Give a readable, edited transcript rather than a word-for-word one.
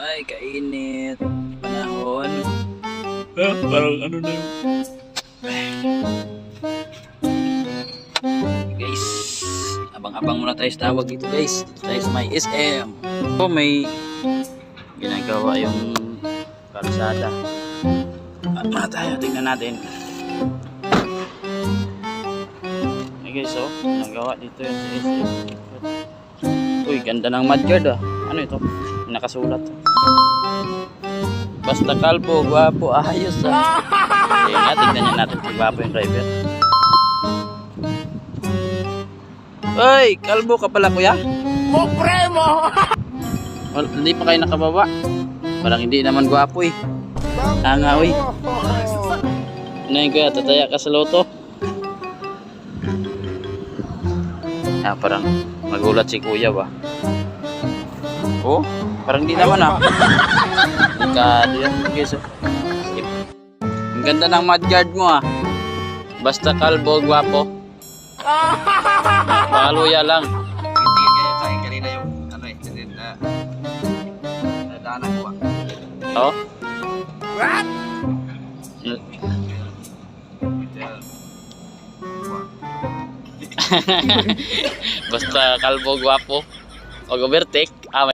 Ay, kainit. Panahon. Parang ano na yun. Guys, abang-abang muna tayo sa tawag dito guys. Dito tayo sa may SM. So, may ginagawa yung kalsada. At muna tayo, tingnan natin. Hey guys, so, ginagawa dito yung sa SM. Uy, ganda ng mudguard ah. Ano ito? Nakasulat. Basta kalbo, gwapo, ayos ah. Kaya nga, tignan nyo natin kung gwapo yung driver. Uy, kalbo ka pala kuya? Supremo! Well, hindi pa kayo nakababa. Parang hindi naman gwapo eh. Nga uy. Ano yun kuya, tataya ka sa loto? Ah, parang magulat si kuya ba? Oh, parang di naman ah. Delikado yan guys. Ang ganda ng mudguard mo ah. Basta kalbo, gwapo. Pakaluya lang. Tingin kayo sa akin kanina yung ano eh, nadaanan ko ah. Oh? What? Basta kalbo, gwapo. Pag overtake.